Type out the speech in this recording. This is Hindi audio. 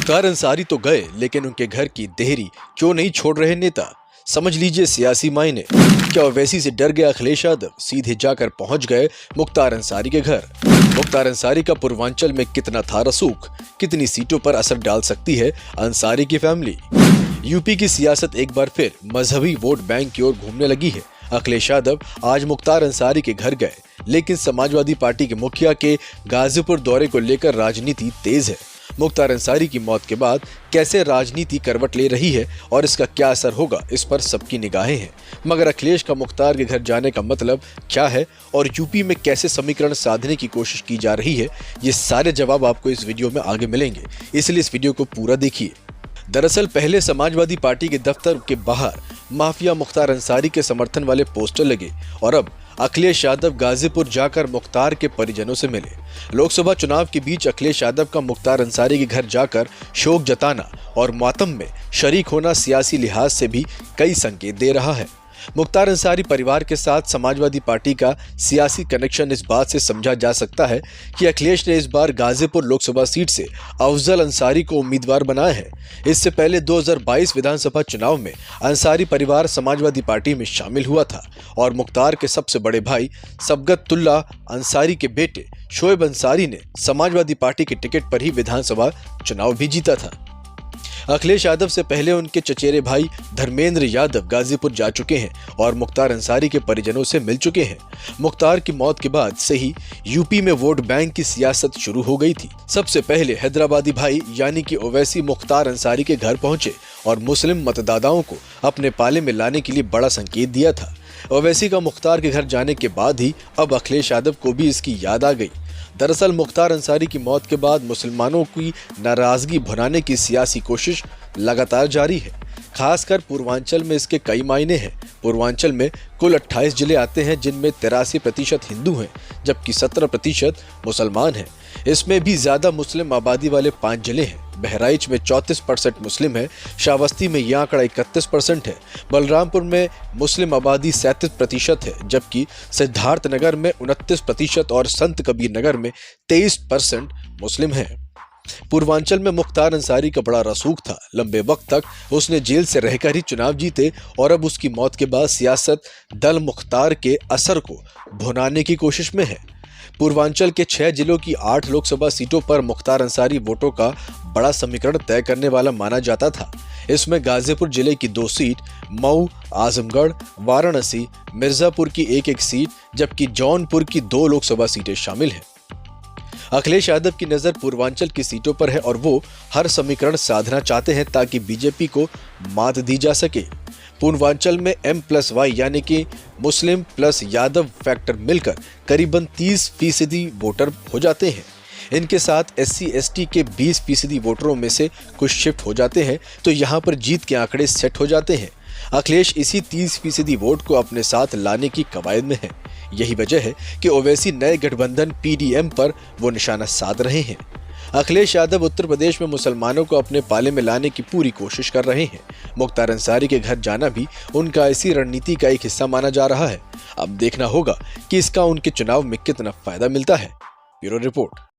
मुख्तार अंसारी तो गए, लेकिन उनके घर की देहरी क्यों नहीं छोड़ रहे नेता? समझ लीजिए सियासी मायने। क्या ओवैसी से डर गया अखिलेश यादव? सीधे जाकर पहुंच गए मुख्तार अंसारी के घर। मुख्तार अंसारी का पूर्वांचल में कितना था रसूख? कितनी सीटों पर असर डाल सकती है अंसारी की फैमिली? यूपी की सियासत एक बार फिर मजहबी वोट बैंक की ओर घूमने लगी है। अखिलेश यादव आज मुख्तार अंसारी के घर गए, लेकिन समाजवादी पार्टी के मुखिया के गाजीपुर दौरे को लेकर राजनीति तेज है। मुख्तार अंसारी की मौत के बाद कैसे राजनीति करवट ले रही है और इसका क्या असर होगा, इस पर सबकी निगाहें हैं। मगर अखिलेश का मुख्तार के घर जाने का मतलब क्या है और यूपी में कैसे समीकरण साधने की कोशिश की जा रही है, ये सारे जवाब आपको इस वीडियो में आगे मिलेंगे, इसलिए इस वीडियो को पूरा देखिए। दरअसल पहले समाजवादी पार्टी के दफ्तर के बाहर माफिया मुख्तार अंसारी के समर्थन वाले पोस्टर लगे और अब अखिलेश यादव गाजीपुर जाकर मुख्तार के परिजनों से मिले। लोकसभा चुनाव के बीच अखिलेश यादव का मुख्तार अंसारी के घर जाकर शोक जताना और मातम में शरीक होना सियासी लिहाज से भी कई संकेत दे रहा है। मुख्तार अंसारी परिवार के साथ समाजवादी पार्टी का सियासी कनेक्शन इस बात से समझा जा सकता है कि अखिलेश ने इस बार गाजीपुर लोकसभा सीट से अफजल अंसारी को उम्मीदवार बनाया है। इससे पहले 2022 विधानसभा चुनाव में अंसारी परिवार समाजवादी पार्टी में शामिल हुआ था और मुख्तार के सबसे बड़े भाई सबगतुल्ला अंसारी के बेटे शोएब अंसारी ने समाजवादी पार्टी के टिकट पर ही विधानसभा चुनाव भी जीता था। अखिलेश यादव से पहले उनके चचेरे भाई धर्मेंद्र यादव गाजीपुर जा चुके हैं और मुख्तार अंसारी के परिजनों से मिल चुके हैं। मुख्तार की मौत के बाद से ही यूपी में वोट बैंक की सियासत शुरू हो गई थी। सबसे पहले हैदराबादी भाई यानी कि ओवैसी मुख्तार अंसारी के घर पहुंचे और मुस्लिम मतदाताओं को अपने पाले में लाने के लिए बड़ा संकेत दिया था। ओवैसी का मुख्तार के घर जाने के बाद ही अब अखिलेश यादव को भी इसकी याद आ गई। दरअसल मुख्तार अंसारी की मौत के बाद मुसलमानों की नाराजगी भुनाने की सियासी कोशिश लगातार जारी है। खासकर पूर्वांचल में इसके कई मायने हैं। पूर्वांचल में कुल 28 जिले आते हैं, जिनमें 83% हिंदू हैं, जबकि 17% मुसलमान हैं। इसमें भी ज्यादा मुस्लिम आबादी वाले 5 जिले हैं। बहराइच में 34% मुस्लिम है, श्रावस्ती में यह आंकड़ा 31% है, बलरामपुर में मुस्लिम आबादी 37% है, जबकि सिद्धार्थनगर में 29% और संत कबीर नगर में 23% मुस्लिम है। पूर्वांचल में मुख्तार अंसारी का बड़ा रसूख था। लंबे वक्त तक उसने जेल से रहकर ही चुनाव जीते और अब उसकी मौत के बाद सियासत दल मुख्तार के असर को भुनाने की कोशिश में है। पूर्वांचल के 6 जिलों की 8 लोकसभा सीटों पर मुख्तार अंसारी वोटों का बड़ा समीकरण तय करने वाला माना जाता था। इसमें गाजीपुर जिले की 2 सीट, मऊ, आजमगढ़, वाराणसी, मिर्जापुर की 1-1 सीट, जबकि जौनपुर की 2 लोकसभा सीटें शामिल हैं। अखिलेश यादव की नजर पूर्वांचल की सीटों पर है और वो हर समीकरण साधना चाहते हैं ताकि बीजेपी को मात दी जा सके। पूर्वांचल में M+Y यानी कि मुस्लिम प्लस यादव फैक्टर मिलकर करीबन 30% वोटर हो जाते हैं। इनके साथ SC/ST के 20% वोटरों में से कुछ शिफ्ट हो जाते हैं, तो यहाँ पर जीत के आंकड़े सेट हो जाते हैं। अखिलेश इसी 30% वोट को अपने साथ लाने की कवायद में है। यही वजह है कि ओवैसी नए गठबंधन PDM पर वो निशाना साध रहे हैं। अखिलेश यादव उत्तर प्रदेश में मुसलमानों को अपने पाले में लाने की पूरी कोशिश कर रहे हैं। मुख्तार अंसारी के घर जाना भी उनका इसी रणनीति का एक हिस्सा माना जा रहा है। अब देखना होगा कि इसका उनके चुनाव में कितना फायदा मिलता है। Bureau report.